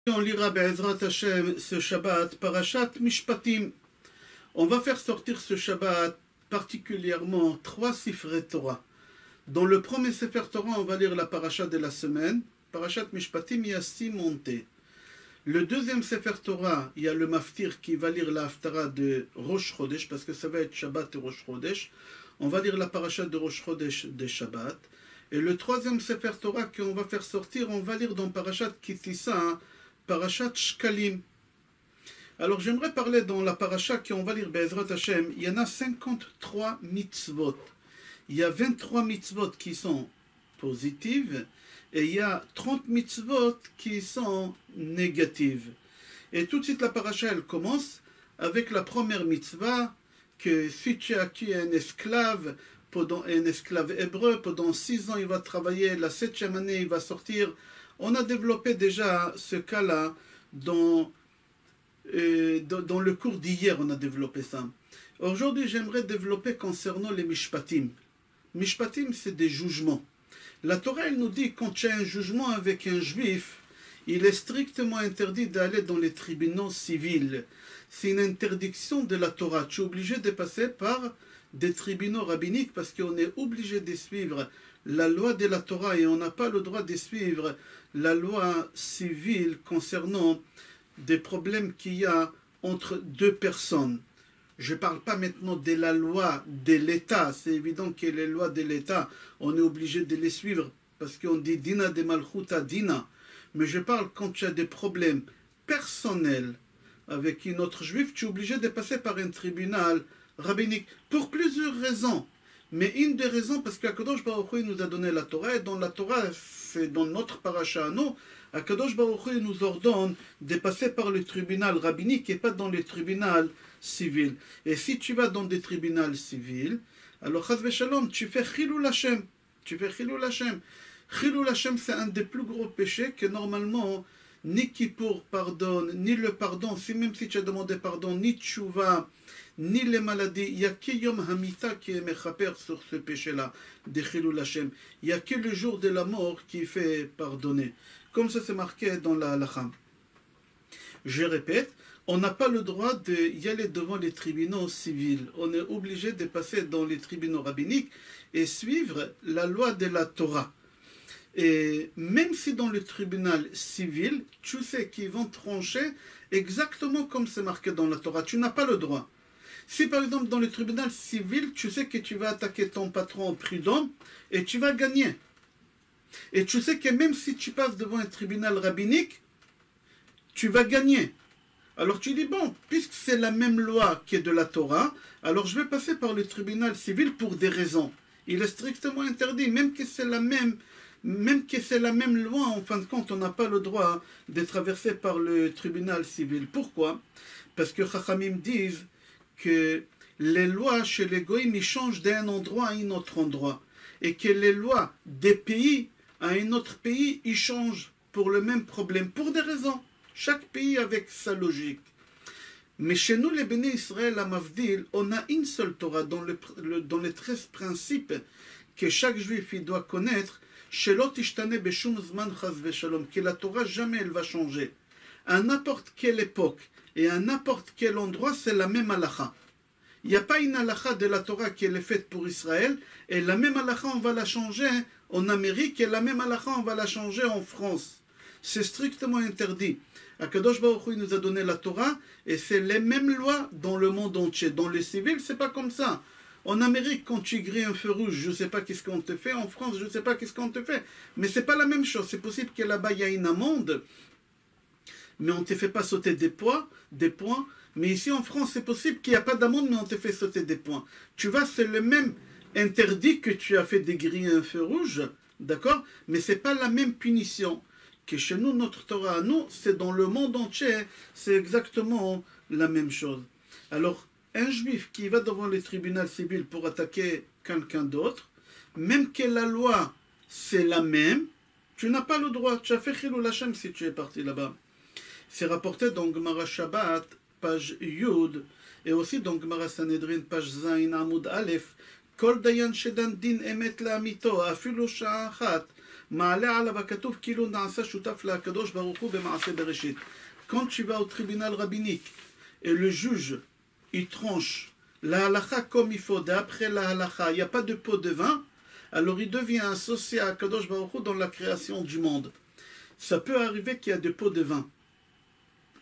On lira Be'ezrat Hashem ce Shabbat, Parashat Mishpatim. On va faire sortir ce Shabbat particulièrement 3 Sifrei Torah. Dans le premier Sefer Torah, on va lire la Parashat de la semaine. Parashat Mishpatim, il y a 6 montées. Le deuxième Sefer Torah, il y a le Maftir qui va lire la Haftara de Rosh Chodesh, parce que ça va être Shabbat et Rosh Chodesh. On va lire la Parashat de Rosh Chodesh de Shabbat. Et le troisième Sefer Torah qu'on va faire sortir, on va lire dans Parashat Kitissa, Parashat Shkalim. Alors j'aimerais parler dans la Parashat qu'on va lire Be'ezrat Hashem. Il y en a 53 mitzvot. Il y a 23 mitzvot qui sont positives et il y a 30 mitzvot qui sont négatives. Et tout de suite la Parashat elle commence avec la première mitzvah que si tu as acquis un esclave hébreu, pendant 6 ans il va travailler, la 7e année il va sortir. On a développé déjà ce cas-là dans le cours d'hier, on a développé ça. Aujourd'hui, j'aimerais développer concernant les Mishpatim. Mishpatim, c'est des jugements. La Torah, elle nous dit quand tu as un jugement avec un juif, il est strictement interdit d'aller dans les tribunaux civils. C'est une interdiction de la Torah. Tu es obligé de passer par des tribunaux rabbiniques parce qu'on est obligé de suivre la loi de la Torah et on n'a pas le droit de suivre la loi civile concernant des problèmes qu'il y a entre deux personnes. Je ne parle pas maintenant de la loi de l'État. C'est évident que les lois de l'État, on est obligé de les suivre parce qu'on dit Dina de Malchuta Dina. Mais je parle quand tu as des problèmes personnels avec une autre juive, tu es obligé de passer par un tribunal rabbinique pour plusieurs raisons. Mais une des raisons, parce qu'Akadosh Baruch Hu nous a donné la Torah, et dans la Torah, c'est dans notre parasha à nous, Akadosh Baruch Hu nous ordonne de passer par le tribunal rabbinique et pas dans le tribunal civil. Et si tu vas dans des tribunaux civils, alors Chas v'Shalom, tu fais Chilul Hashem. Tu fais Chilul Hashem. Chilul Hashem, c'est un des plus gros péchés que normalement, ni Kippour pardonne, ni le pardon, même si tu as demandé pardon, ni Tchouva, ni les maladies, il n'y a que Yom Hamita qui est mechaper sur ce péché-là, de Chilul Hashem. Il n'y a que le jour de la mort qui fait pardonner. Comme ça c'est marqué dans la halakha. Je répète, on n'a pas le droit d'y aller devant les tribunaux civils. On est obligé de passer dans les tribunaux rabbiniques et suivre la loi de la Torah. Et même si dans le tribunal civil, tu sais qu'ils vont trancher exactement comme c'est marqué dans la Torah, tu n'as pas le droit. Si par exemple dans le tribunal civil, tu sais que tu vas attaquer ton patron au prud'homme et tu vas gagner. Et tu sais que même si tu passes devant un tribunal rabbinique, tu vas gagner. Alors tu dis, bon, puisque c'est la même loi qui est de la Torah, alors je vais passer par le tribunal civil pour des raisons. Il est strictement interdit, même que c'est la même loi, en fin de compte, on n'a pas le droit de traverser par le tribunal civil. Pourquoi? Parce que Chachamim disent que les lois chez les Goïm, ils changent d'un endroit à un autre endroit. Et que les lois des pays à un autre pays, ils changent pour le même problème, pour des raisons. Chaque pays avec sa logique. Mais chez nous, les Béné Israël, à Mavdil, on a une seule Torah dans les 13 principes que chaque juif il doit connaître, que la Torah jamais elle va changer. À n'importe quelle époque et à n'importe quel endroit, c'est la même halakha. Il n'y a pas une halakha de la Torah qui est faite pour Israël, et la même halakha on va la changer en Amérique, et la même halakha on va la changer en France. C'est strictement interdit. Akadosh Baruch Hu nous a donné la Torah, et c'est les mêmes lois dans le monde entier. Dans le civil, c'est pas comme ça. En Amérique, quand tu grilles un feu rouge, je ne sais pas qu'est-ce qu'on te fait. En France, je ne sais pas qu'est-ce qu'on te fait. Mais c'est pas la même chose. C'est possible que là-bas, il y a une amende, mais on ne te fait pas sauter des points. Mais ici, en France, c'est possible qu'il n'y a pas d'amende, mais on te fait sauter des points. Tu vois, c'est le même interdit que tu as fait dégriller un feu rouge, d'accord? Mais ce n'est pas la même punition. Que chez nous, notre Torah à nous, c'est dans le monde entier, c'est exactement la même chose. Alors, un juif qui va devant les tribunaux civils pour attaquer quelqu'un d'autre, même que la loi, c'est la même, tu n'as pas le droit. Tu as fait Chilul Hashem si tu es parti là-bas. C'est rapporté dans Gemara Shabbat, page Yud, et aussi dans Gemara Sanhedrin, page Zayin Amud Aleph, Kol Dayan Shedan Din Emet La'amito, Afilu Sha'a Achat, מעלה עליו הכתוב כאילו נעשה שותף לקדוש ברוך הוא במעשה בראשית. Quand tu vas au tribunal rabbinique et le juge, il tranche la halakha comme il faut, d'après la halakha, il n'y a pas de pot de vin, alors il devient associé à Kadosh Baruch Hu dans la création du monde. Ça peut arriver qu'il y a des pots de vin.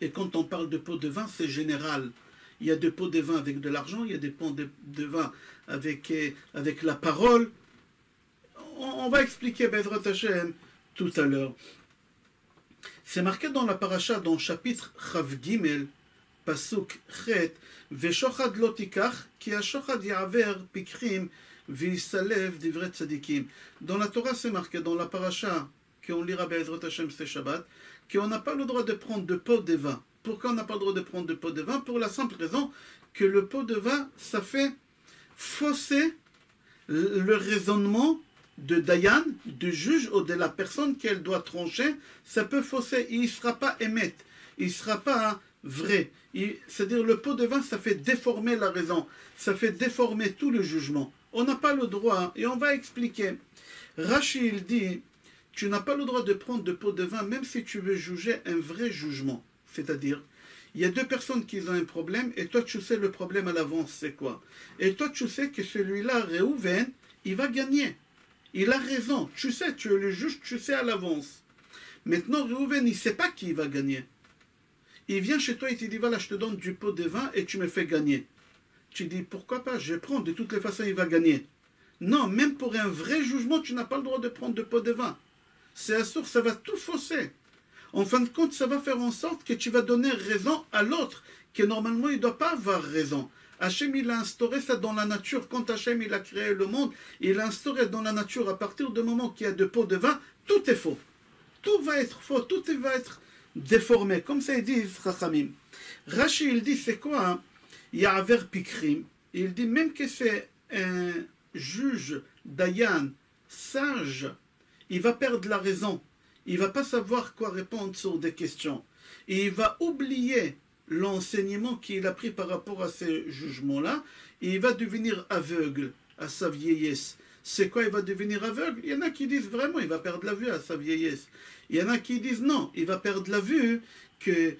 Et quand on parle de pots de vin, c'est général. Il y a des pots de vin avec de l'argent, il y a des pots de vin avec la parole. On va expliquer Bezrat Hashem tout à l'heure. C'est marqué dans la paracha, dans le chapitre Chav Gimel, Pasuk Chet, Veshochad lo tikach, ki hashochad ya'aver pikrim, v'yisalev divrei tzadikim. Dans la Torah, c'est marqué, dans la paracha, qu'on lira Bezrat Hashem ce Shabbat, qu'on n'a pas le droit de prendre de pot de vin. Pourquoi on n'a pas le droit de prendre de pot de vin? Pour la simple raison que le pot de vin, ça fait fausser le raisonnement de Dayan, du juge ou de la personne qu'elle doit trancher. Ça peut fausser, il ne sera pas émet, il ne sera pas vrai. C'est-à-dire le pot de vin, ça fait déformer la raison, ça fait déformer tout le jugement. On n'a pas le droit, et on va expliquer. Rashi, il dit, tu n'as pas le droit de prendre de pot de vin, même si tu veux juger un vrai jugement. C'est-à-dire, il y a deux personnes qui ont un problème, et toi tu sais le problème à l'avance, c'est quoi? Et toi tu sais que celui-là, Réhouven, il va gagner. Il a raison. Tu sais, tu es le juge, tu sais à l'avance. Maintenant, Réhouven, il ne sait pas qui va gagner. Il vient chez toi et te dit, voilà, je te donne du pot de vin et tu me fais gagner. Tu dis, pourquoi pas, je prends, de toutes les façons, il va gagner. Non, même pour un vrai jugement, tu n'as pas le droit de prendre de pot de vin. C'est assourd, ça va tout fausser. En fin de compte, ça va faire en sorte que tu vas donner raison à l'autre, que normalement, il ne doit pas avoir raison. Hachem, il a instauré ça dans la nature. Quand Hachem, il a créé le monde, il a instauré dans la nature, à partir du moment qu'il y a de pots de vin, tout est faux. Tout va être faux, tout va être déformé. Comme ça, ils disent, Chachamim. Rashi, il dit, c'est quoi hein? Ya'aver pikrim. Il dit, même que c'est un juge, Dayan, sage, il va perdre la raison. Il ne va pas savoir quoi répondre sur des questions. Et il va oublier l'enseignement qu'il a pris par rapport à ces jugements-là, et il va devenir aveugle à sa vieillesse. C'est quoi, il va devenir aveugle? Il y en a qui disent vraiment, il va perdre la vue à sa vieillesse. Il y en a qui disent non, il va perdre la vue, qu'il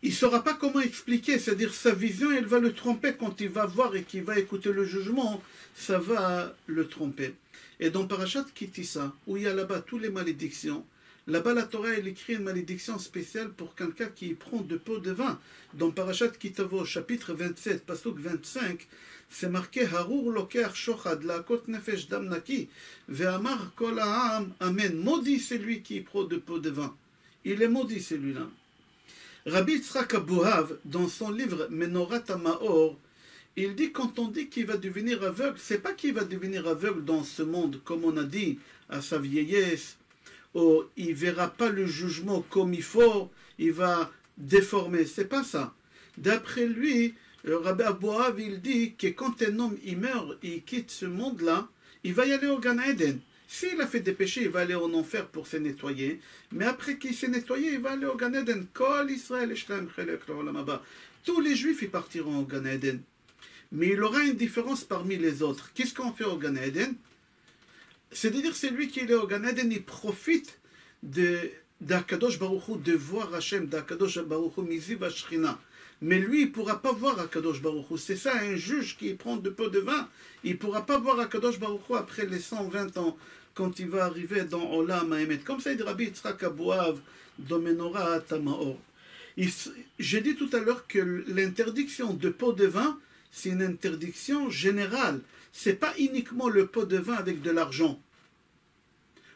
ne saura pas comment expliquer, c'est-à-dire sa vision, elle va le tromper quand il va voir et qu'il va écouter le jugement, ça va le tromper. Et dans Parashat Kitissa, où il y a là-bas toutes les malédictions, là-bas, la Torah, elle écrit une malédiction spéciale pour quelqu'un qui prend de pot de vin. Dans Parashat Kitavo, chapitre 27, pasuk 25, c'est marqué Harur loker shochad laakot nefesh dam naki ve'amar kol ha'am amen. Maudit celui qui prend de pot de vin. Il est maudit celui-là. Rabbi Yitzhak Abouhav, dans son livre Menorat HaMaor, il dit quand on dit qu'il va devenir aveugle, c'est pas qu'il va devenir aveugle dans ce monde, comme on a dit, à sa vieillesse. Oh, il ne verra pas le jugement comme il faut, il va déformer. C'est pas ça. D'après lui, Rabbi Abouhav, il dit que quand un homme il meurt et il quitte ce monde-là, il va y aller au Gan Eden. S'il a fait des péchés, il va aller en enfer pour se nettoyer. Mais après qu'il s'est nettoyé, il va aller au Gan Eden. Kol Israël Shlem Chelek L'Olam Haba. Tous les Juifs, ils partiront au Gan Eden. Mais il aura une différence parmi les autres. Qu'est-ce qu'on fait au Gan Eden? C'est-à-dire, c'est lui qui est au Gan Eden, il profite d'Akadosh Baruch Hu, de voir Hachem, d'Akadosh Baruch Hu, Miziv Ashrina. Mais lui, il ne pourra pas voir Akadosh Baruch Hu. C'est ça, un juge qui prend de peu de vin, il ne pourra pas voir Akadosh Baruch Hu après les 120 ans, quand il va arriver dans Olam Haemet. Comme ça, il dit Rabbi Yitzhak Abouhav, dans Menorat HaMaor. J'ai dit tout à l'heure que l'interdiction de pot de vin, c'est une interdiction générale. Ce n'est pas uniquement le pot de vin avec de l'argent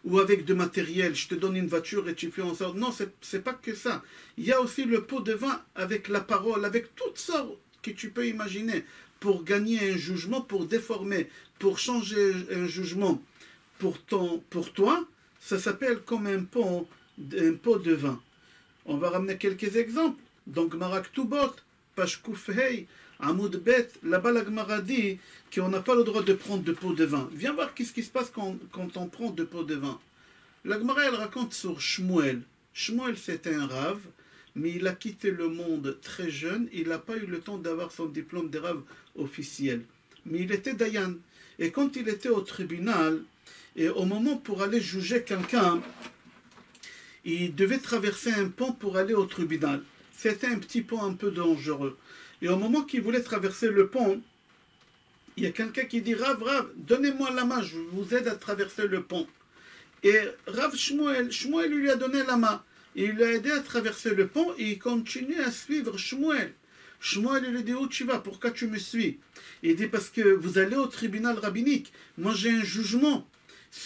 ou avec de matériel. Je te donne une voiture et tu fais en sorte. Non, ce n'est pas que ça. Il y a aussi le pot de vin avec la parole, avec toutes sortes que tu peux imaginer pour gagner un jugement, pour déformer, pour changer un jugement pour toi. Ça s'appelle comme un pot de vin. On va ramener quelques exemples. Donc, Marak Tubot, Pashkoufhei, Amoud Bet, là-bas la Gemara dit qu'on n'a pas le droit de prendre de pot de vin. Viens voir qu'est-ce qui se passe quand on prend de pot de vin. La Gemara, elle raconte sur Shmuel. Shmuel, c'était un rave, mais il a quitté le monde très jeune. Il n'a pas eu le temps d'avoir son diplôme de rave officiel. Mais il était Dayan. Et quand il était au tribunal, Et au moment pour aller juger quelqu'un, il devait traverser un pont pour aller au tribunal. C'était un petit pont un peu dangereux. Et au moment qu'il voulait traverser le pont, il y a quelqu'un qui dit, Rav, donnez-moi la main, je vous aide à traverser le pont. Et Rav Shmuel lui a donné la main. Et il l'a aidé à traverser le pont et il continue à suivre Shmuel. Shmuel lui dit, où tu vas? Pourquoi tu me suis? Il dit, parce que vous allez au tribunal rabbinique. Moi j'ai un jugement.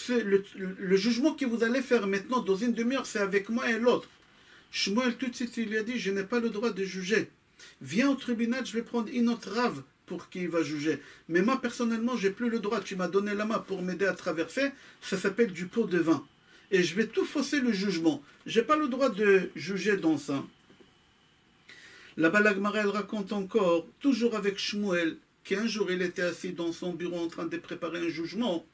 Le jugement que vous allez faire maintenant dans une demi-heure, c'est avec moi et l'autre. Shmuel tout de suite il lui a dit, je n'ai pas le droit de juger. Viens au tribunal, je vais prendre une autre Rav pour qui il va juger. Mais moi personnellement, j'ai plus le droit. Tu m'as donné la main pour m'aider à traverser. Ça s'appelle du pot de vin. Et je vais tout fausser le jugement. J'ai pas le droit de juger dans ça. Là-bas, la Gemara, elle raconte encore, toujours avec Shmuel, qu'un jour il était assis dans son bureau en train de préparer un jugement.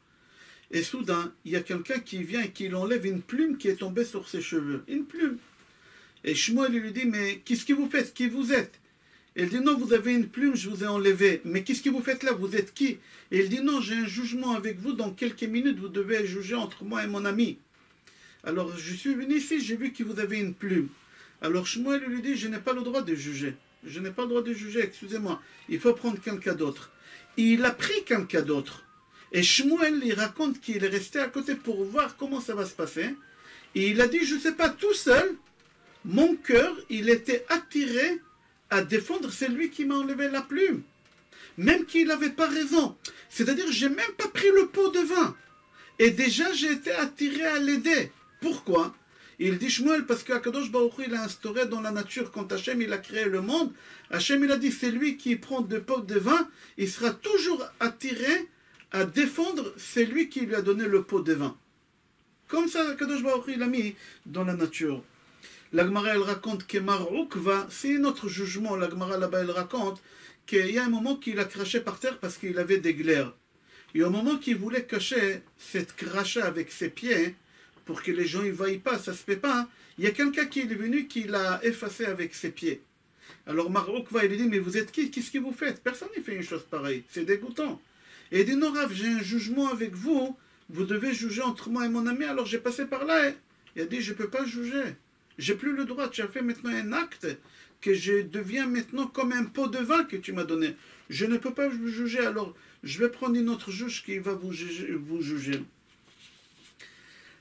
Et soudain, il y a quelqu'un qui vient et qui l'enlève une plume qui est tombée sur ses cheveux. Une plume. Et Shmuel lui dit, mais qu'est-ce que vous faites? Qui vous êtes? Et il dit, non, vous avez une plume, je vous ai enlevé. Mais qu'est-ce que vous faites là? Vous êtes qui? Et il dit, non, j'ai un jugement avec vous. Dans quelques minutes, vous devez juger entre moi et mon ami. Alors, je suis venu ici, j'ai vu que vous avez une plume. Alors, Shmuel lui dit, je n'ai pas le droit de juger. Je n'ai pas le droit de juger, excusez-moi. Il faut prendre quelqu'un d'autre. Il a pris quelqu'un d'autre. Et Shmuel, il raconte qu'il est resté à côté pour voir comment ça va se passer. Et il a dit, je ne sais pas, tout seul, mon cœur, il était attiré à défendre celui qui m'a enlevé la plume. Même qu'il n'avait pas raison. C'est-à-dire, je n'ai même pas pris le pot de vin. Et déjà, j'ai été attiré à l'aider. Pourquoi? Il dit Shmuel, parce qu'Akadosh Baruch Hu, il a instauré dans la nature, quand Hachem, il a créé le monde, Hachem, il a dit, c'est lui qui prend de pot de vin, il sera toujours attiré à défendre celui qui lui a donné le pot de vin. Comme ça, Akadosh Baruch Hu, il a mis dans la nature. La Gemara, elle raconte que Maroukva, c'est notre jugement. La Gemara là-bas, elle raconte qu'il y a un moment qu'il a craché par terre parce qu'il avait des glaires. Et au moment qu'il voulait cacher cette crachat avec ses pieds, pour que les gens ne voient pas, ça se fait pas, il y a quelqu'un qui est venu qui l'a effacé avec ses pieds. Alors Maroukva, il dit, mais vous êtes qui? Qu'est-ce que vous faites? Personne ne fait une chose pareille. C'est dégoûtant. Et il dit, non, Rav, j'ai un jugement avec vous. Vous devez juger entre moi et mon ami. Alors j'ai passé par là. Il a dit, je ne peux pas juger. J'ai plus le droit, tu as fait maintenant un acte que je deviens maintenant comme un pot de vin que tu m'as donné. Je ne peux pas vous juger, alors je vais prendre une autre juge qui va vous juger.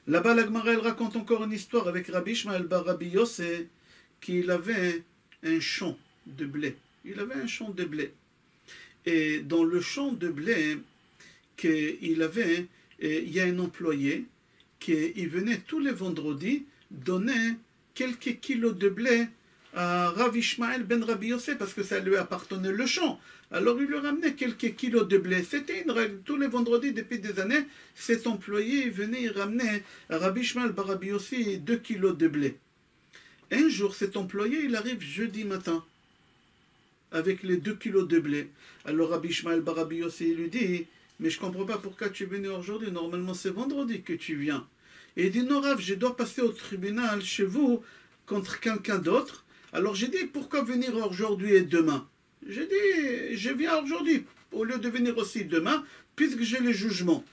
Là-bas, la Gemara, elle raconte encore une histoire avec Rabbi Ishmael bar Rabbi Yossé, qu'il avait un champ de blé. Il avait un champ de blé. Et dans le champ de blé qu'il avait, il y a un employé qui venait tous les vendredis donner quelques kilos de blé à Rav Ishmael ben Rabbi Yossé parce que ça lui appartenait le champ. Alors il lui ramenait quelques kilos de blé. C'était une règle. Tous les vendredis depuis des années, cet employé venait, il ramenait à Rav Ishmael ben Rabbi Yossé 2 kilos de blé. Un jour, cet employé, il arrive jeudi matin avec les 2 kilos de blé. Alors Rabbi Ishmael ben Rabbi Yossé lui dit, mais je ne comprends pas pourquoi tu es venu aujourd'hui. Normalement, c'est vendredi que tu viens. Et il dit, non Rav, je dois passer au tribunal chez vous contre quelqu'un d'autre. Alors j'ai dit, pourquoi venir aujourd'hui et demain? J'ai dit, je viens aujourd'hui, au lieu de venir aussi demain, puisque j'ai le jugement.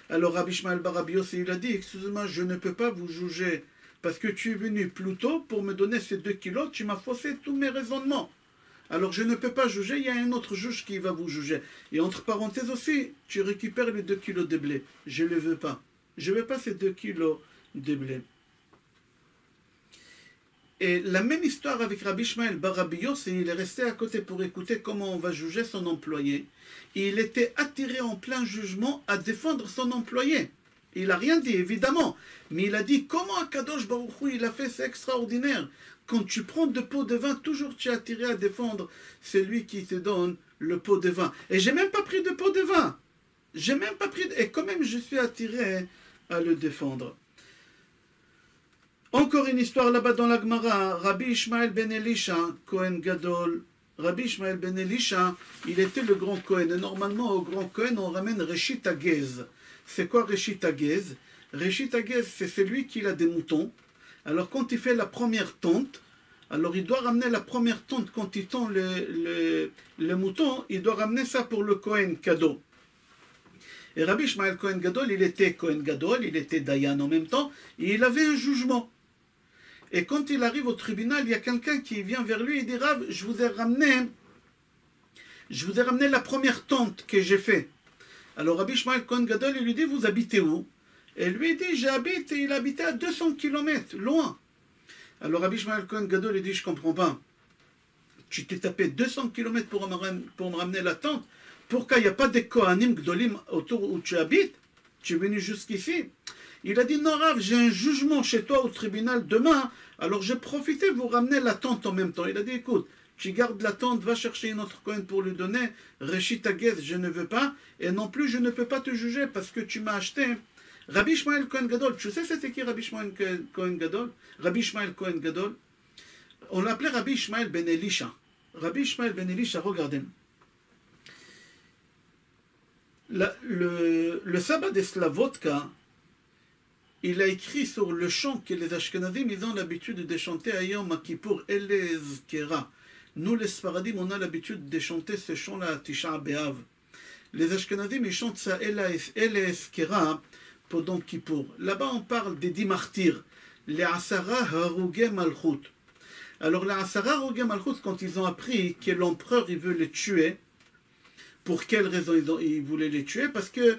Alors Rabbi Ishmael bar Rabbi Yossé, il a dit, excusez-moi, je ne peux pas vous juger, parce que tu es venu plus tôt pour me donner ces 2 kilos, tu m'as faussé tous mes raisonnements. Alors je ne peux pas juger, il y a un autre juge qui va vous juger. Et entre parenthèses aussi, tu récupères les 2 kilos de blé. Je ne le veux pas. Je ne veux pas ces 2 kilos de blé. Et la même histoire avec Rabbi Ishmael bar Rabbi Yossé, il est resté à côté pour écouter comment on va juger son employé. Et il était attiré en plein jugement à défendre son employé. Il n'a rien dit, évidemment. Mais il a dit, comment Akadosh Baruch Hu, il a fait, c'est extraordinaire. Quand tu prends de pot de vin, toujours tu es attiré à défendre celui qui te donne le pot de vin. Et j'ai même pas pris de pot de vin. J'ai même pas pris... Et quand même, je suis attiré à le défendre. Encore une histoire là-bas dans la Gemara. Rabbi Ishmael ben Elisha, Kohen Gadol. Rabbi Ishmael ben Elisha, il était le grand Kohen. Et normalement, au grand Kohen, on ramène Reshit Hagez. C'est quoi Reshit Hagez? Reshit Hagez, c'est celui qui a des moutons. Alors quand il fait la première tente, alors il doit ramener la première tente quand il tend le mouton, il doit ramener ça pour le Kohen cadeau. Et Rabbi Ishmael Kohen Gadol, il était Kohen Gadol, il était Dayan en même temps, et il avait un jugement. Et quand il arrive au tribunal, il y a quelqu'un qui vient vers lui et dit, Rav, je vous ai ramené la première tente que j'ai fait. Alors Rabbi Ishmael Kohen Gadol, il lui dit, vous habitez où? Et lui il dit, j'habite, et il habitait à 200 km, loin. Alors Rabbi Ishmael Kohen Gadol, il dit, je comprends pas. Tu t'es tapé 200 km pour me ramener la tente. Pourquoi il n'y a pas des Kohanim Gdolim autour où tu habites? Tu es venu jusqu'ici. Il a dit, non Rav, j'ai un jugement chez toi au tribunal demain, alors j'ai profité de vous ramener la tente en même temps. Il a dit, écoute, tu gardes la tente, va chercher une autre Kohen pour lui donner, Reshit Agez, je ne veux pas, et non plus je ne peux pas te juger parce que tu m'as acheté. Rabbi Ishmael Kohen Gadol, tu sais c'était qui Rabbi Ishmael Kohen Gadol? Rabbi Ishmael Kohen Gadol, on l'appelait Rabbi Ishmael ben Elisha. Rabbi Ishmael ben Elisha, regardez. Le sabbat de Slavotka, il a écrit sur le chant que les Ashkenazim, ils ont l'habitude de chanter à Yom Kippour, Elezkera. Nous, les Sfaradim, on a l'habitude de chanter ce chant-là à Tisha B'Av. Les Ashkenazim, ils chantent ça, Elezkera, pendant Kippour. Là-bas, on parle des 10 martyrs, les Asara Harougé Malchut. Alors, les Asara Harougé Malchut, quand ils ont appris que l'empereur, il veut les tuer, pour quelle raison ils voulaient les tuer? Parce que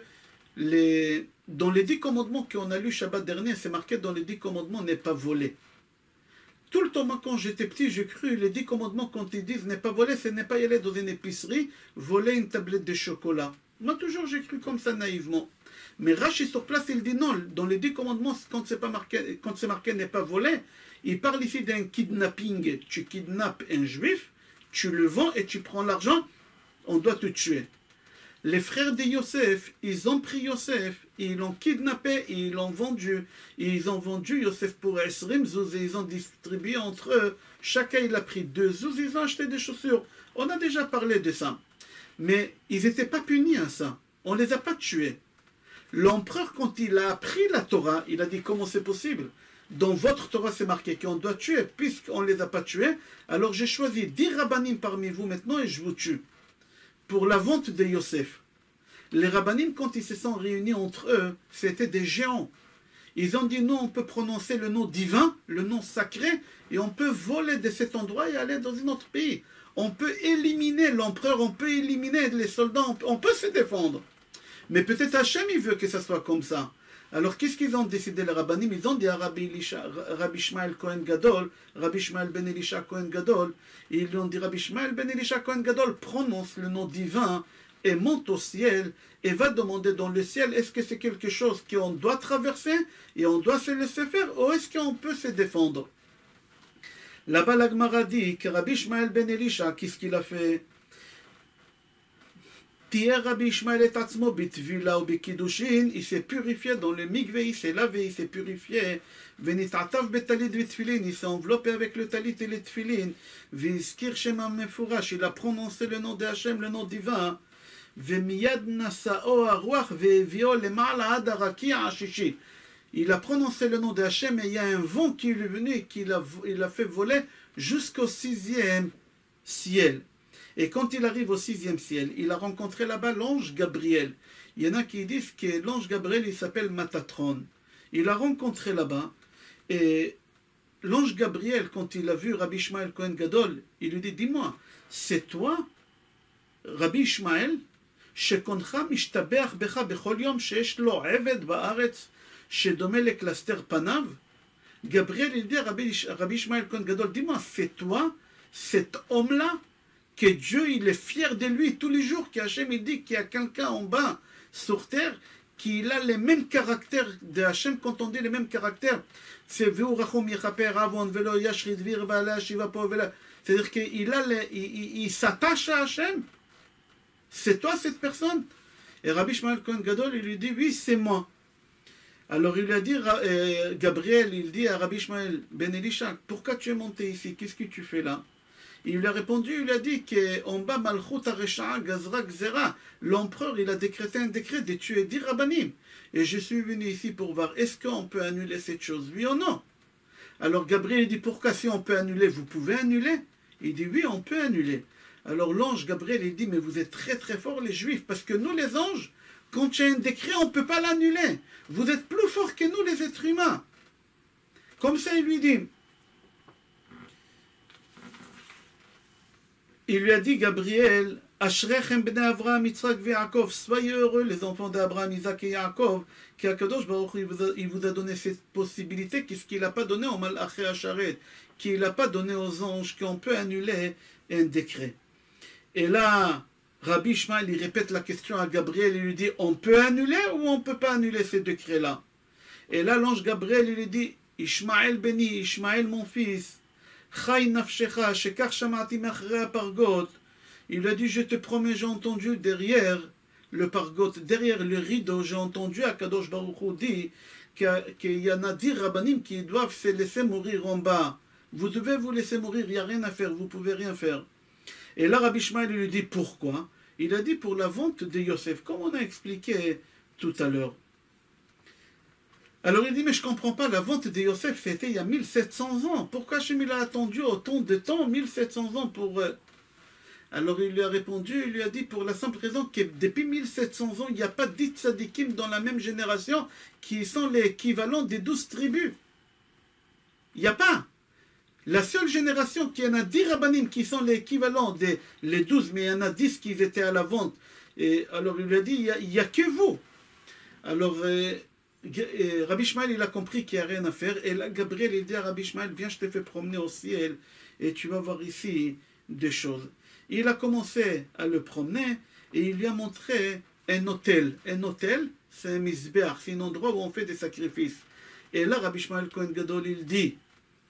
dans les 10 commandements qu'on a lu Shabbat dernier, c'est marqué dans les 10 commandements, n'est pas volé. Tout le temps, moi, quand j'étais petit, j'ai cru les 10 commandements, quand ils disent n'est pas volé, ce n'est pas y aller dans une épicerie, voler une tablette de chocolat. Moi, toujours, j'ai cru comme ça naïvement. Mais Rashi sur place, il dit non, dans les 10 commandements, quand c'est marqué n'est pas volé, il parle ici d'un kidnapping. Tu kidnappes un juif, tu le vends et tu prends l'argent, on doit te tuer. Les frères de Yosef, ils ont pris Yosef, ils l'ont kidnappé, et ils l'ont vendu. Ils ont vendu Yosef pour Esrim zouz et ils ont distribué entre eux. Chacun il a pris 2 zouz, ils ont acheté des chaussures. On a déjà parlé de ça. Mais ils n'étaient pas punis à ça. On ne les a pas tués. L'empereur, quand il a appris la Torah, il a dit comment c'est possible. Dans votre Torah, c'est marqué qu'on doit tuer. Puisqu'on ne les a pas tués, alors j'ai choisi 10 rabbanim parmi vous maintenant et je vous tue. Pour la vente de Yosef. Les rabbanim, quand ils se sont réunis entre eux, c'était des géants. Ils ont dit, nous, on peut prononcer le nom divin, le nom sacré, et on peut voler de cet endroit et aller dans un autre pays. On peut éliminer l'empereur, on peut éliminer les soldats, on peut se défendre. Mais peut-être Hachem, il veut que ça soit comme ça. Alors, qu'est-ce qu'ils ont décidé, les rabbanim? Ils ont dit à Rabbi Ishmael Kohen Gadol, Rabbi Ishmael ben Elisha Kohen Gadol, ils ont dit, Rabbi Ishmael ben Elisha Kohen Gadol, prononce le nom divin et monte au ciel et va demander dans le ciel, est-ce que c'est quelque chose qu'on doit traverser et on doit se laisser faire, ou est-ce qu'on peut se défendre? Là-bas, la Gemara dit que Rabbi Ishmael ben Elisha, qu'est-ce qu'il a fait? Rabbi Ishmael et Atzmo bitvila ou bikidushin, il s'est purifié dans le mikvé, il s'est lavé, il s'est purifié. Venitatav betalit vitfilin, il s'est enveloppé avec le talit et les tfilin. Vizkir shema mefurash, il a prononcé le nom de Hachem, le nom divin. Vemiyad nasao aruach ve'evio lema'ala ad harakia ashishi. Il a prononcé le nom de Hachem et il y a un vent qui est venu et il a fait voler jusqu'au 6e ciel. Et quand il arrive au 6e ciel, il a rencontré là-bas l'ange Gabriel. Il y en a qui disent que l'ange Gabriel, il s'appelle Matatron. Il l'a rencontré là-bas. Et l'ange Gabriel, quand il a vu Rabbi Ishmael Kohen Gadol, il lui dit, dis-moi, c'est toi, Rabbi Ishmael, shekoncha mishtabeach becha bechol yom sheesh lo eved ba'aretz shedome leklaster panav? Gabriel, il dit à Rabbi Ishmael Kohen Gadol, dis-moi, c'est toi, cet homme-là, que Dieu il est fier de lui tous les jours, qu'Hachem il dit qu'il y a quelqu'un en bas sur terre qui a les mêmes caractères de Hachem. Quand on dit les mêmes caractères, c'est c'est-à-dire qu'il s'attache à Hachem. C'est toi cette personne? Et Rabbi Ishmael Kohen Gadol il lui dit oui, c'est moi. Alors il lui a dit, Gabriel il dit à Rabbi Ishmael ben Elisha, pourquoi tu es monté ici? Qu'est-ce que tu fais là? Il lui a répondu, il a dit qu'en bas, Malchut Aresha'a Gazra Gzera, l'empereur, il a décrété un décret de tuer 10 rabbanim. Et je suis venu ici pour voir, est-ce qu'on peut annuler cette chose, oui ou non? Alors Gabriel dit, pourquoi si on peut annuler, vous pouvez annuler? Il dit, oui, on peut annuler. Alors l'ange Gabriel, il dit, mais vous êtes très très forts les juifs, parce que nous les anges, Quand il y a un décret, on ne peut pas l'annuler. Vous êtes plus forts que nous, les êtres humains. Comme ça, il lui dit. Il lui a dit, Gabriel, Ashrechem bnei Avraham, Yitzhak ve Yaakov, soyez heureux, les enfants d'Abraham, Isaac et Yaakov, qu'Akadosh Baruch Hu, il vous a donné cette possibilité, qu'est-ce qu'il n'a pas donné au Malaché Asharet, qu'il n'a pas donné aux anges, qu'on peut annuler un décret. Et là, Rabbi Ishmael, il répète la question à Gabriel, il lui dit, on peut annuler ou on ne peut pas annuler ces décrets-là? Et là, l'ange Gabriel, il lui dit, Ishmael béni, Ishmael mon fils, Chai nafshecha, shekach shamati machre pargot. Il lui a dit, je te promets, j'ai entendu derrière le pargot, derrière le rideau, j'ai entendu Akadosh Baruch Hu dit qu'il y en a 10 rabbanim qui doivent se laisser mourir en bas. Vous devez vous laisser mourir, il n'y a rien à faire, vous ne pouvez rien faire. Et là, Rabbi Ishmael lui dit, pourquoi? Il a dit, pour la vente de Yosef, comme on a expliqué tout à l'heure. Alors il dit, mais je ne comprends pas, la vente de Yosef, c'était il y a 1700 ans. Pourquoi Hachem il a attendu autant de temps, 1700 ans pour... Alors il lui a répondu, il lui a dit, pour la simple raison que depuis 1700 ans, il n'y a pas 10 tzadikim dans la même génération qui sont l'équivalent des 12 tribus. Il n'y a pas. La seule génération qui en a 10 rabbanim qui sont l'équivalent des les 12, mais il y en a 10 qui étaient à la vente. Et alors il lui a dit, il n'y a que vous. Alors... Et Rabbi Ishmael, il a compris qu'il n'y a rien à faire. Et là, Gabriel, il dit à Rabbi Ishmael, viens, je te fais promener au ciel et tu vas voir ici des choses. Il a commencé à le promener et il lui a montré un hôtel. Un hôtel, c'est un misbeach, c'est un endroit où on fait des sacrifices. Et là, Rabbi Ishmael Cohen Gadol, il dit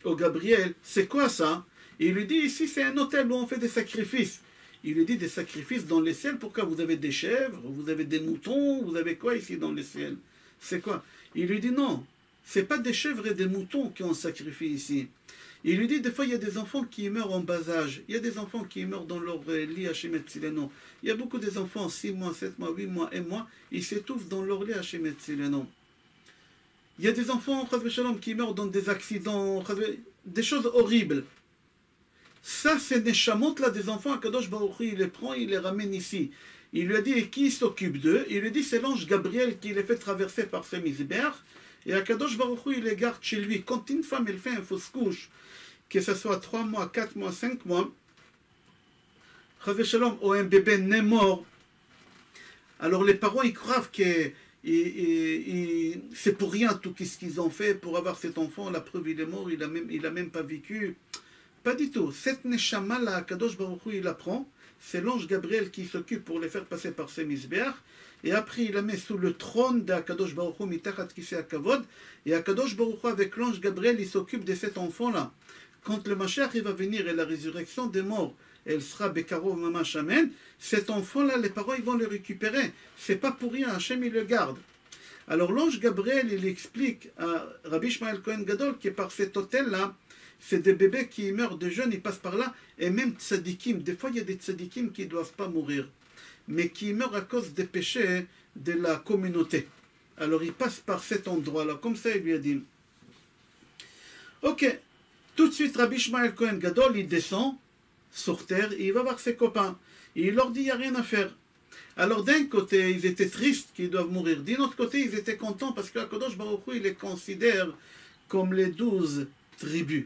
au Gabriel, c'est quoi ça? Et il lui dit, ici, c'est un hôtel où on fait des sacrifices. Il lui dit, des sacrifices dans les ciels, pourquoi? Vous avez des chèvres, vous avez des moutons, vous avez quoi ici dans les ciels? C'est quoi? Il lui dit non, c'est pas des chèvres et des moutons qu'on sacrifie ici. Il lui dit des fois il y a des enfants qui meurent en bas âge. Il y a des enfants qui meurent dans leur lit Hachem Etzileno. Il y a beaucoup des enfants 6 mois, 7 mois, 8 mois, 1 mois, ils s'étouffent dans leur lit Hachem Etzileno. Il y a des enfants qui meurent dans des accidents, des choses horribles. Ça, c'est des chamottes là des enfants. Akadosh Baruch Hu, il les prend, il les ramène ici. Il lui a dit, et qui s'occupe d'eux? Il lui dit, c'est l'ange Gabriel qui les fait traverser par ces misbères. Et Akadosh Baruch Hu, il les garde chez lui. Quand une femme, elle fait une fausse couche, que ce soit 3 mois, 4 mois, 5 mois, ou un bébé né mort, alors les parents, ils croient que c'est pour rien tout ce qu'ils ont fait pour avoir cet enfant. La preuve, il est mort, il a même pas vécu. Pas du tout. Cette neshama là, Akadosh Baruch Hu, il la prend. C'est l'ange Gabriel qui s'occupe pour les faire passer par ces misbères. Et après, il la met sous le trône d'Akadosh Baruch Hu, mitachat kisei hakavod. Et Akadosh Baruch Hu, avec l'ange Gabriel, il s'occupe de cet enfant-là. Quand le Mashiach va venir et la résurrection des morts, elle sera Bekarov Mamash Amen. Cet enfant-là, les parents, ils vont le récupérer. C'est pas pour rien, Hachem, il le garde. Alors l'ange Gabriel, il explique à Rabbi Ishmael Cohen Gadol que par cet hôtel-là, c'est des bébés qui meurent de jeunes, ils passent par là, et même tzadikim, des fois il y a des tzadikim qui ne doivent pas mourir, mais qui meurent à cause des péchés de la communauté. Alors ils passent par cet endroit-là, comme ça il lui a dit. Ok, tout de suite Rabbi Ishmael Cohen Gadol, il descend sur terre, et il va voir ses copains, et il leur dit, il n'y a rien à faire. Alors d'un côté, ils étaient tristes qu'ils doivent mourir, d'un autre côté, ils étaient contents, parce que Akadosh Baruch Hu, il les considère comme les 12 tribus.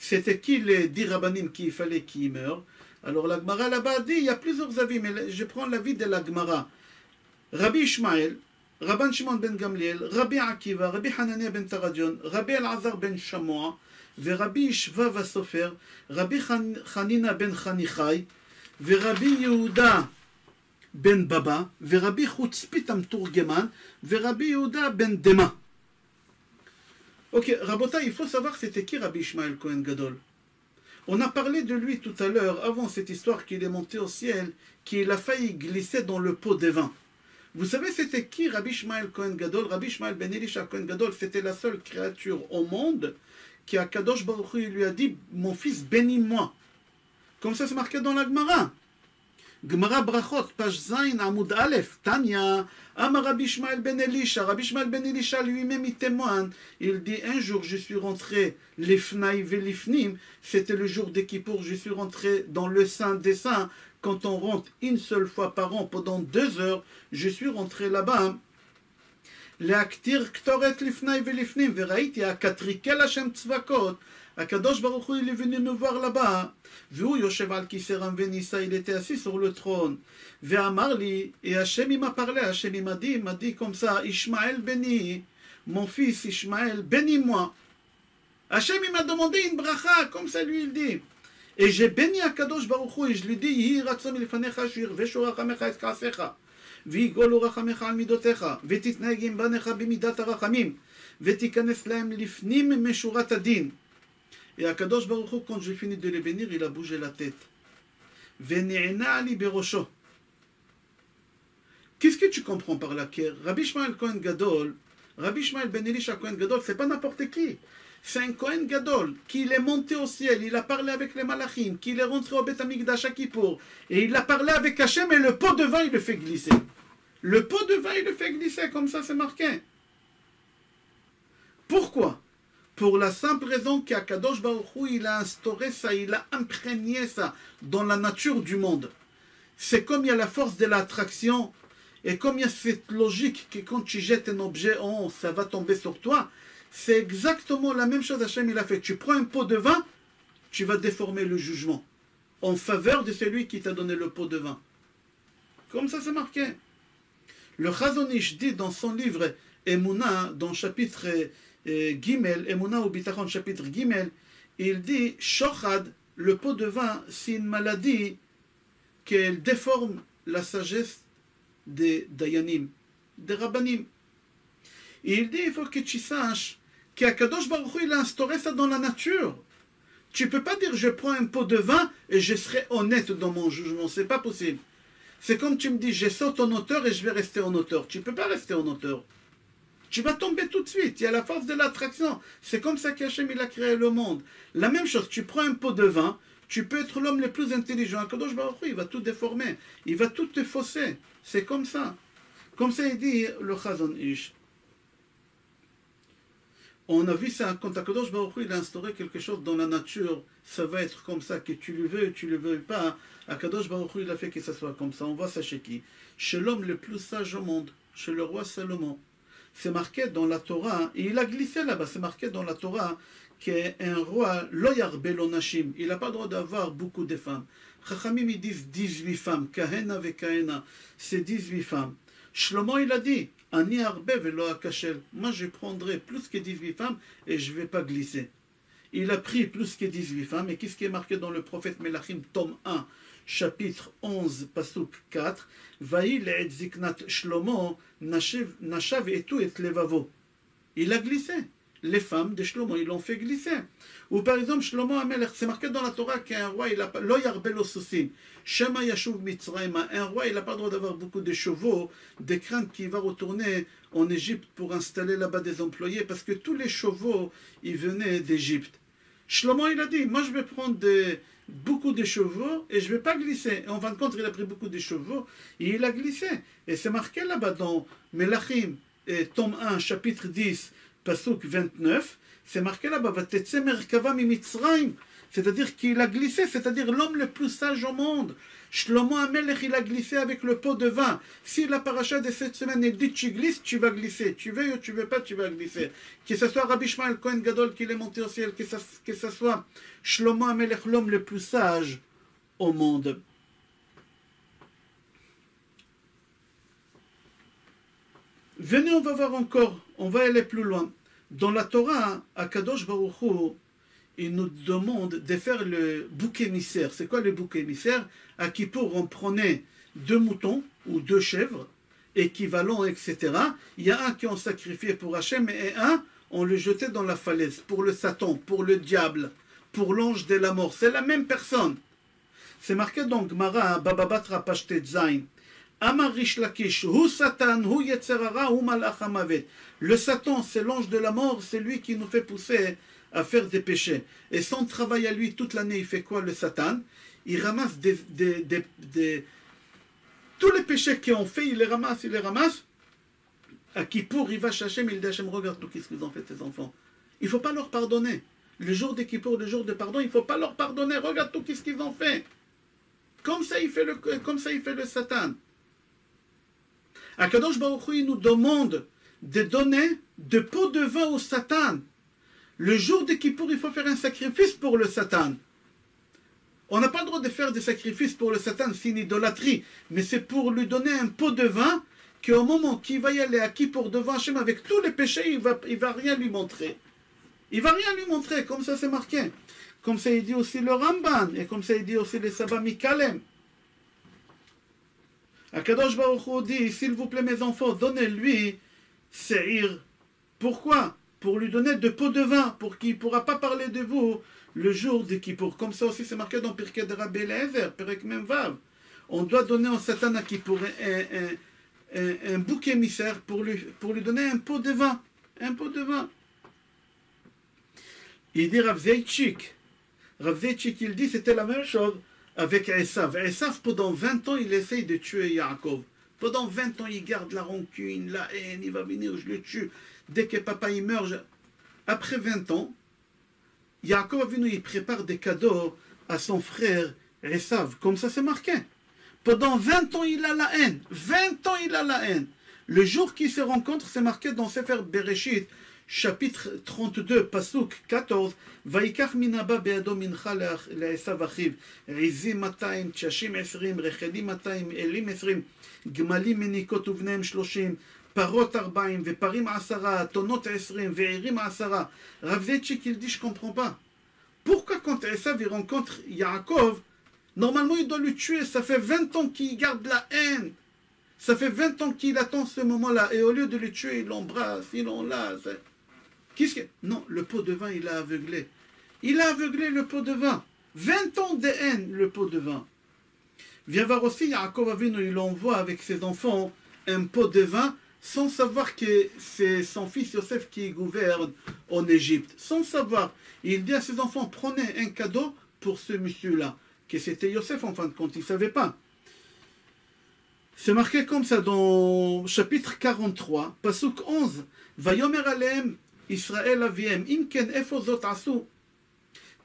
C'était qui les 10 rabbanim qu'il fallait qu'ils meurent? Alors la Gemara là-bas dit, il y a plusieurs avis, mais je prends l'avis de la Gemara. Rabbi Ishmael, Rabban Shimon ben Gamliel, Rabbi Akiva, Rabbi Hanania ben Taradion, Rabbi Elazar ben Shamoa, Rabbi Ishva Vasofer, Rabbi Hanina ben Chanichai, Rabbi Yehuda ben Baba, Rabbi Chutzpit Amturgeman, Rabbi Yehuda ben Dema. Ok, Rabota, il faut savoir c'était qui Rabbi Ishmael Cohen Gadol. On a parlé de lui tout à l'heure, avant cette histoire qu'il est monté au ciel, qu'il a failli glisser dans le pot de vin. Vous savez c'était qui Rabbi Ishmael Cohen Gadol? Rabbi Ishmael ben Elisha Cohen Gadol, c'était la seule créature au monde qui a Kadosh Baruch Hu lui a dit, mon fils bénis-moi. Comme ça c'est marqué dans la Gemara. Gemara Brachot, page Zain, Amoud Aleph, Tanya, Amar Rabbi Ishmael ben Elisha. Rabbi Ishmael ben Elisha lui-même il témoigne. Il dit un jour je suis rentré l'Ifnaï Velifnim, c'était le jour des Kippour, je suis rentré dans le Saint des Saints. Quand on rentre une seule fois par an pendant 2 heures, je suis rentré là-bas. להקטיר קטורת לפני ולפנים, וראיתי הקטריקל השם צבקות, הקדוש ברוך הוא il est venu me voir là-bas, והוא יושב על כיסא רם ונישא, il était assis sur le trône, ואמר לי, et Hachem il m'a parlé, Hachem il m'a dit comme ça, Ishmael béni, mon fils Ishmael, bénis-moi. Hachem il m'a demandé une bracha, comme ça lui il dit, et j'ai béni הקדוש ברוך הוא, et je lui dis, יהי רצון מלפניך שירבשו רחמך את כעסיך. ויגולו רחמך על מידותיך, ותתנהג עם בניך במידת הרחמים, ותיכנס להם לפנים משורת הדין. Et הקדוש ברוך הוא, quand j'ai fini de les bénir, il a bougé la tête. ונענה לי בראשו. Qu'est-ce que tu comprends par là? Rabbi Ishmael Kohen Gadol, Rabbi Ishmael ben Elisha Kohen Gadol, c'est pas n'importe qui. C'est un Kohen Gadol qui est monté au ciel, il a parlé avec les malachim, qu'il est rentré au Beth Amikdash à Kippour, et il a parlé avec Hachem, et le pot de vin il le fait glisser. Le pot de vin il le fait glisser, comme ça c'est marqué. Pourquoi? Pour la simple raison qu'Akadosh Baruch Hu il a instauré ça, il a imprégné ça dans la nature du monde. C'est comme il y a la force de l'attraction, et comme il y a cette logique que quand tu jettes un objet en haut, ça va tomber sur toi. C'est exactement la même chose Hachem il a fait. Tu prends un pot de vin, tu vas déformer le jugement en faveur de celui qui t'a donné le pot de vin. Comme ça c'est marqué. Le Chazon Ish dit dans son livre Emouna, dans chapitre Gimel, Emouna ou Bitachon chapitre Gimel, il dit Shochad, le pot de vin, c'est une maladie qu'elle déforme la sagesse des Dayanim, des Rabbanim. Et il dit il faut que tu saches qu'Akadosh Baruch Hu il a instauré ça dans la nature. Tu ne peux pas dire je prends un pot de vin et je serai honnête dans mon jugement, c'est pas possible. C'est comme tu me dis je saute en hauteur et je vais rester en hauteur. Tu ne peux pas rester en hauteur. Tu vas tomber tout de suite, il y a la force de l'attraction. C'est comme ça qu'Hachem il a créé le monde. La même chose, tu prends un pot de vin, tu peux être l'homme le plus intelligent. Akadosh Baruch Hu il va tout déformer, il va tout te fausser. C'est comme ça. Comme ça il dit le Chazon Ish. On a vu ça, quand Akadosh Baruch Hu il a instauré quelque chose dans la nature, ça va être comme ça, que tu le veux ou tu le veux pas. Akadosh Baruch Hu il a fait que ça soit comme ça. On voit ça chez qui? Chez l'homme le plus sage au monde, chez le roi Salomon. C'est marqué dans la Torah, et il a glissé là-bas, c'est marqué dans la Torah qu'un roi, lo yarbelo nashim, il n'a pas le droit d'avoir beaucoup de femmes. Chachamim ils disent 18 femmes, kahena ve kahena, c'est 18 femmes. Shlomo il a dit, Ani arbe velo akashel, moi je prendrai plus que 18 femmes et je ne vais pas glisser. Il a pris plus que 18 femmes, et qu'est-ce qui est marqué dans le prophète Melachim, tome 1, chapitre 11, pasuk 4, Vaï le'et ziknat Shlomo, nashav etu et levavo. Il a glissé. Les femmes de Shlomo, ils l'ont fait glisser. Ou par exemple, Shlomo Amelech, c'est marqué dans la Torah qu'un roi, il a pas, lo yarbelo susim, shema yashuv mitzrayma, un roi, il n'a pas le droit d'avoir beaucoup de chevaux, des craintes qu'il va retourner en Égypte pour installer là-bas des employés, parce que tous les chevaux, ils venaient d'Égypte. Shlomo, il a dit, moi je vais prendre beaucoup de chevaux et je ne vais pas glisser. Et en fin de compte, il a pris beaucoup de chevaux et il a glissé. Et c'est marqué là-bas dans Melachim, tome 1, chapitre 10, pasuk 29, c'est marqué là-bas, c'est-à-dire qu'il a glissé, c'est-à-dire l'homme le plus sage au monde. Shlomo Amelech, il a glissé avec le pot de vin. Si la paracha de cette semaine est dit tu glisses, tu vas glisser. Tu veux ou tu veux pas, tu vas glisser. Que ce soit Rabbi Ishmael Kohen Gadol qui est monté au ciel, que ce soit Shlomo Amelech, l'homme le plus sage au monde. Venez, on va voir encore, on va aller plus loin. Dans la Torah, Akadosh Baruch Hu, il nous demande de faire le bouc émissaire. C'est quoi le bouc émissaire? À Kippour, on prenait 2 moutons ou 2 chèvres, équivalents, etc. Il y a un qui on sacrifiait pour Hachem et un, on le jetait dans la falaise, pour le Satan, pour le diable, pour l'ange de la mort. C'est la même personne. C'est marqué dans Gemara, Baba Batra Pashtet Zain. Amar Rish Lakish, Hu Satan, Hu Yetzerara, Hu Malach HaMavet. Le Satan, c'est l'ange de la mort, c'est lui qui nous fait pousser à faire des péchés. Et son travail à lui, toute l'année, il fait quoi, le Satan? Il ramasse tous les péchés qu'ils ont fait, il les ramasse, à Kippour, il va chercher, mais il dit Hachem, regarde tout qu'est-ce qu'ils ont fait tes enfants. Il ne faut pas leur pardonner. Le jour de Kippour, le jour de pardon, il ne faut pas leur pardonner, regarde tout qu'est-ce qu'ils ont fait. Comme ça, il fait le Satan. Akadosh Baruch Hu, il nous demande de donner de pots de vin au Satan. Le jour de Kippour, il faut faire un sacrifice pour le Satan. On n'a pas le droit de faire des sacrifices pour le Satan, c'est une idolâtrie. Mais c'est pour lui donner un pot de vin, qu'au moment qu'il va y aller à Kippour devant Hachem avec tous les péchés, il va rien lui montrer. Il va rien lui montrer, comme ça c'est marqué. Comme ça il dit aussi le Ramban, et comme ça il dit aussi les Saba Mikalem. Akadosh Baruch Hu dit, s'il vous plaît mes enfants, donnez-lui Seir. Pourquoi? Pour lui donner de pots de vin, pour qu'il ne pourra pas parler de vous le jour de Kippour. Comme ça aussi c'est marqué dans Pirkei de Rabbi Eliezer, Perek Mem Vav. On doit donner au Satan à Kippour un bouc émissaire pour lui donner un pot de vin. Un pot de vin. Il dit Rav Zeitchik, il dit c'était la même chose avec Esav. Esav, pendant 20 ans, il essaye de tuer Yaakov. Pendant 20 ans, il garde la rancune, la haine, il va venir, je le tue. Dès que papa il meurt, après 20 ans, Yaakov il prépare des cadeaux à son frère Esav. Comme ça, c'est marqué. Pendant 20 ans, il a la haine. 20 ans, il a la haine. Le jour qu'ils se rencontrent, c'est marqué dans Sefer Bereshit, chapitre 32, pasuk 14, Vaikach minaba beado mincha le'esav achiv, rizim 200, tshashim 20, rechedim 200, elim 20, gmalim menikot uvneim 30, parot 40, veparim 10, tonot 20, ve'irim 10. Rav Zeitchik, il dit, je ne comprends pas. Pourquoi quand Esav il rencontre Yaakov, normalement il doit le tuer, ça fait 20 ans qu'il garde la haine. Ça fait 20 ans qu'il attend ce moment-là, et au lieu de le tuer, il l'embrasse, il l'enlace. Qu'est-ce que... Non, le pot de vin, il a aveuglé. Il a aveuglé le pot de vin. 20 ans de haine, le pot de vin. Viens voir aussi, Yaakov Avinu, il envoie avec ses enfants un pot de vin, sans savoir que c'est son fils Yosef qui gouverne en Égypte. Sans savoir. Il dit à ses enfants, prenez un cadeau pour ce monsieur-là. Que c'était Yosef en fin de compte, il ne savait pas. C'est marqué comme ça dans chapitre 43, pasuk 11. Vayomer aleem Israël aviem, imken efo zot asu.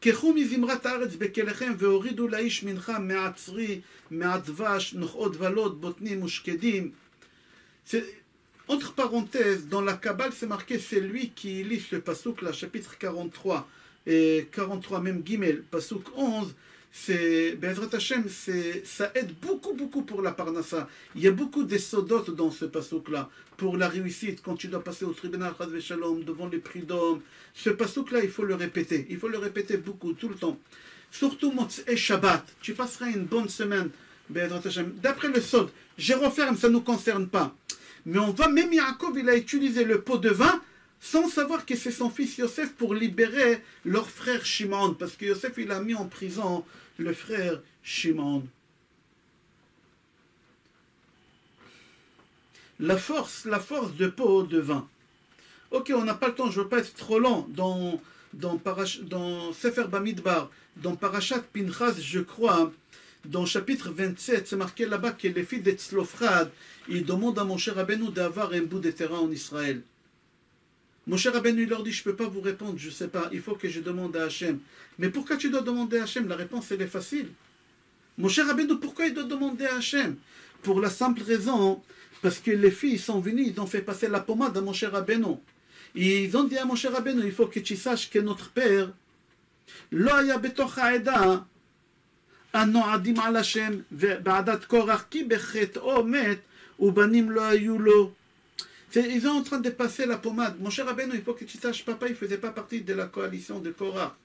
Kechu mizimrat haaretz bekelechem veoridu laish mincha me'atzri, me'advash, nochot valot, botnim ushkedim. Entre parenthèses, dans la Kabbale, c'est marqué, c'est lui qui lit ce pasuk là, chapitre 43, et 43 même Gimel, pasuk 11. C'est Be'ezrat Hashem, ça aide beaucoup pour la Parnassa. Il y a beaucoup d'essodotes dans ce passouk-là. Pour la réussite, quand tu dois passer au tribunal Chaz Veshalom, devant les prix d'hommes, ce passouk-là, il faut le répéter. Il faut le répéter beaucoup, tout le temps. Surtout Motzei Shabbat. Tu passeras une bonne semaine, Be'ezrat Hashem. D'après le Sod, je referme, ça ne nous concerne pas. Mais on va, même Yaakov, il a utilisé le pot de vin sans savoir que c'est son fils Yosef pour libérer leur frère Shimon. Parce que Yosef, il a mis en prison le frère Shimon. La force de pot de vin. Ok, on n'a pas le temps, je ne veux pas être trop lent. Dans Sefer Bamidbar, dans Parashat Pinchas, je crois, dans chapitre 27, c'est marqué là-bas que les filles d'Etzlophrad, ils demandent à Moshe Rabbeinu d'avoir un bout de terrain en Israël. Moshe Rabbeinu leur dit, je ne peux pas vous répondre, je ne sais pas, il faut que je demande à Hachem. Mais pourquoi tu dois demander à Hachem? La réponse, elle est facile. Moshe Rabbeinu, pourquoi il doit demander à Hachem? Pour la simple raison, parce que les filles sont venues, ils ont fait passer la pommade à Moshe Rabbeinu. Ils ont dit à Moshe Rabbeinu, il faut que tu saches que notre père, lo haya betoch ha'eda, ano'adim al Hashem, ve'adat korach ki bechet'o met, ubanim lo hayu lo. Ils sont en train de passer la pommade. Mon cher Rabbeinu, il faut que tu saches, papa, il ne faisait pas partie de la coalition de Korah.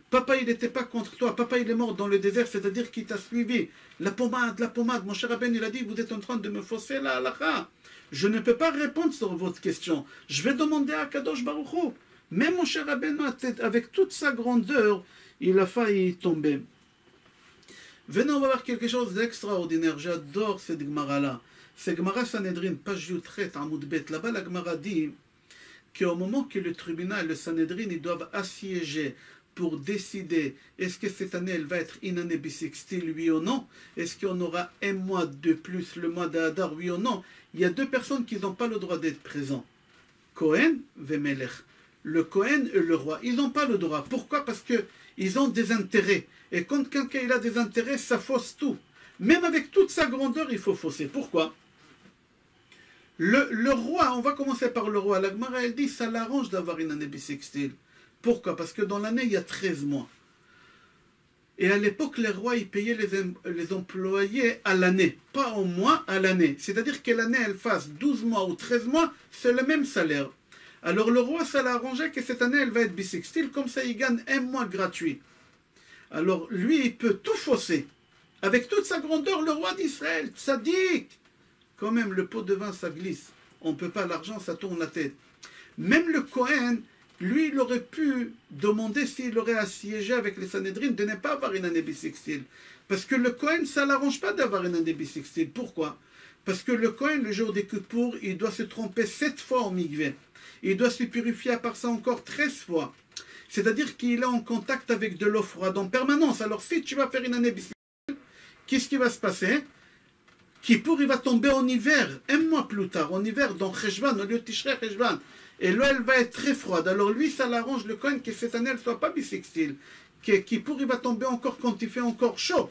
Papa, il n'était pas contre toi. Papa, il est mort dans le désert, c'est-à-dire qu'il t'a suivi. La pommade. Mon cher Rabbeinu, il a dit, vous êtes en train de me fausser la halakha. Je ne peux pas répondre sur votre question. Je vais demander à Kadosh Baruch Hu. Mais mon cher Rabbeinu, avec toute sa grandeur, il a failli tomber. Venez, on va voir quelque chose d'extraordinaire. J'adore cette Gemara-là. C'est Gemara Sanhedrin, page Yutret, Amoud Bet. Là-bas, la Gemara dit qu'au moment que le tribunal, le Sanhedrin, ils doivent assiéger pour décider est-ce que cette année elle va être une année bissextile, oui ou non. Est-ce qu'on aura un mois de plus, le mois d'Adar, oui ou non. Il y a deux personnes qui n'ont pas le droit d'être présents. Cohen et Melech. Le Cohen et le roi, ils n'ont pas le droit. Pourquoi? Parce qu'ils ont des intérêts. Et quand quelqu'un il a des intérêts, ça fausse tout. Même avec toute sa grandeur, il faut fausser. Pourquoi? Le roi, on va commencer par le roi. La Gemara, elle dit, ça l'arrange d'avoir une année bissextile. Pourquoi? Parce que dans l'année, il y a 13 mois. Et à l'époque, les rois, ils payaient les employés à l'année. Pas au mois, à l'année. C'est-à-dire que l'année, elle fasse 12 mois ou 13 mois, c'est le même salaire. Alors le roi, ça l'a arrangé que cette année, elle va être bissextile. Comme ça, il gagne un mois gratuit. Alors lui, il peut tout fausser. Avec toute sa grandeur, le roi d'Israël, tzaddik. Quand même, le pot de vin, ça glisse. On ne peut pas, l'argent, ça tourne la tête. Même le Cohen, lui, il aurait pu demander s'il aurait assiégé avec les Sanhédrin de ne pas avoir une année bissextile. Parce que le Cohen, ça ne l'arrange pas d'avoir une année bissextile. Pourquoi? Parce que le Cohen, le jour des Kippour, il doit se tromper 7 fois au mikvé. Il doit se purifier à part ça encore 13 fois. C'est-à-dire qu'il est en contact avec de l'eau froide en permanence. Alors si tu vas faire une année bissextile, qu'est-ce qui va se passer? Kippour, il va tomber en hiver, un mois plus tard, en hiver, dans Cheshvan, au lieu de Tishrei Cheshvan. Et l'eau, elle va être très froide. Alors lui, ça l'arrange, le Kohen, que cette année, elle ne soit pas bissextile. Que Kippour, il va tomber encore quand il fait encore chaud.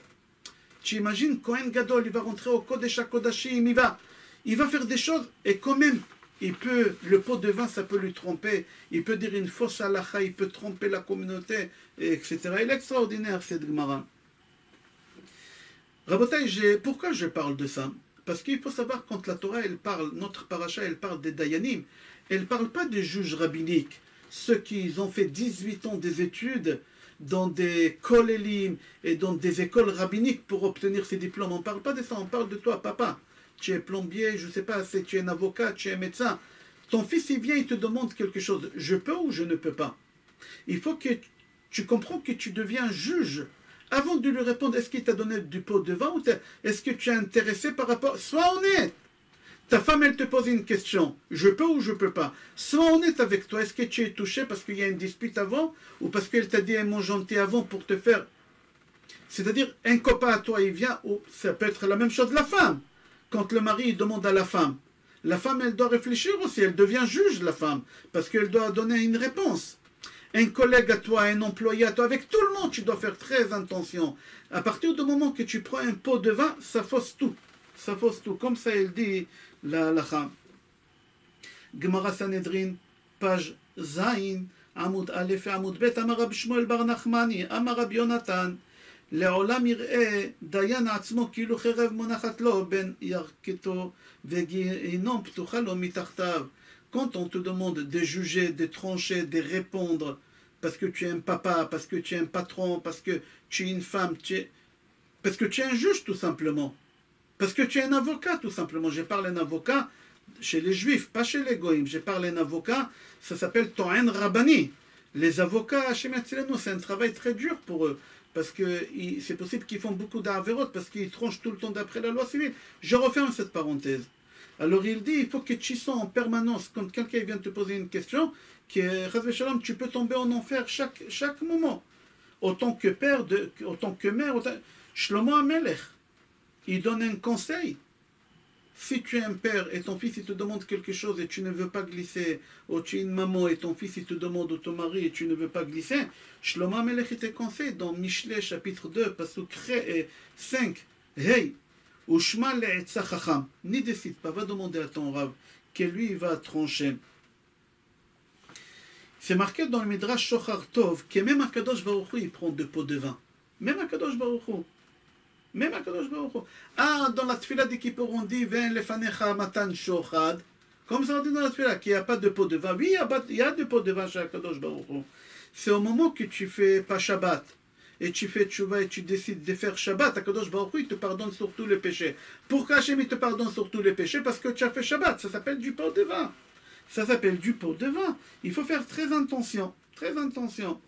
Tu imagines, Kohen Gadol, il va rentrer au Kodesh HaKodashim, il va faire des choses, et quand même, le pot de vin, ça peut lui tromper. Il peut dire une fausse halakha, il peut tromper la communauté, etc. Il est extraordinaire, cette Gemara. Rabotai, pourquoi je parle de ça? Parce qu'il faut savoir, quand la Torah, elle parle, notre paracha, elle parle des Dayanim, elle ne parle pas des juges rabbiniques, ceux qui ont fait 18 ans des études dans des kolélim et dans des écoles rabbiniques pour obtenir ces diplômes. On ne parle pas de ça, on parle de toi, papa. Tu es plombier, je ne sais pas, si tu es un avocat, tu es un médecin. Ton fils, il vient, il te demande quelque chose. Je peux ou je ne peux pas? Il faut que tu comprends que tu deviens juge. Avant de lui répondre, est-ce qu'il t'a donné du pot de vin ou est-ce que tu es intéressé par rapport... Sois honnête. Ta femme, elle te pose une question. Je peux ou je ne peux pas? Sois honnête avec toi. Est-ce que tu es touché parce qu'il y a une dispute avant ou parce qu'elle t'a dit un mot gentil avant pour te faire... C'est-à-dire, un copain à toi, il vient, ou ça peut être la même chose la femme. Quand le mari il demande à la femme, elle doit réfléchir aussi. Elle devient juge, la femme, parce qu'elle doit donner une réponse. Un collègue à toi, un employé à toi, avec tout le monde, tu dois faire très attention. À partir du moment que tu prends un pot de vin, ça fausse tout. Ça fausse tout. Comme ça, il dit la femme. Gemara Sanhedrin, page Zain, Amoud Aleph, Amoud Bet, Amar Rab Shmuel bar Nachmani, Amar Rab Yonatan, לעולם יראה דיין עצמו כאילו חרב מונחת לו בין ירכתו וגיהינום פתוחה לו מתחתיו. Quand on te demande de juger, de trancher, de répondre, parce que tu es un papa, parce que tu es un patron, parce que tu es une femme, parce que tu es un juge tout simplement, parce que tu es un avocat tout simplement. Je parle d'un avocat chez les juifs, pas chez les goïms. Je parle d'un avocat, ça s'appelle To'en Rabbani. Les avocats chez Metzilenu, c'est un travail très dur pour eux. Parce que c'est possible qu'ils font beaucoup d'arvérotes, parce qu'ils tranchent tout le temps d'après la loi civile. Je referme cette parenthèse. Alors il dit, il faut que tu sens en permanence, quand quelqu'un vient te poser une question, que tu peux tomber en enfer chaque moment. Autant que père, autant que mère, Shlomo HaMelech, il donne un conseil. Si tu es un père et ton fils il te demande quelque chose et tu ne veux pas glisser, ou tu es une maman et ton fils il te demande, ou ton mari et tu ne veux pas glisser, Shlomo HaMelech il te conseille dans Mishlei chapitre 2, pasuk 5, Hey, Ushma le'etza chacham, n'y décide pas, va demander à ton Rav, que lui il va trancher. C'est marqué dans le Midrash Shochar Tov que même Akadosh Baruch Hu il prend 2 pots de vin. Même Akadosh Baruch Hu. Même Akadosh Baruch Hu. Ah, dans la tefila de Kippour, on dit Ven lefanecha matan shochad. Comme ça on dit dans la tefila qu'il n'y a pas de pot de vin. Oui, il y a 2 pots de vin chez Akadosh Baruch Hu. C'est au moment que tu fais pas Shabbat et tu fais tchouva et tu décides de faire Shabbat, Akadosh Baruch Hu il te pardonne sur tous les péchés. Pourquoi Hachem il te pardonne sur tous les péchés? Parce que tu as fait Shabbat. Ça s'appelle du pot de vin. Ça s'appelle du pot de vin. Il faut faire très attention. Très attention.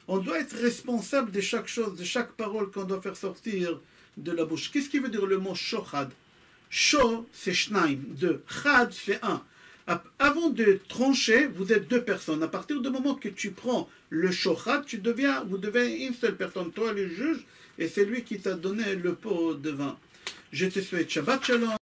On doit être responsable de chaque chose, de chaque parole qu'on doit faire sortir de la bouche. Qu'est-ce qui veut dire le mot shochad? Sho, c'est shnaim, 2. Chad, c'est 1. Avant de trancher, vous êtes deux personnes. À partir du moment que tu prends le shochat, vous devenez une seule personne. Toi, le juge, et c'est lui qui t'a donné le pot de vin. Je te souhaite Shabbat Shalom.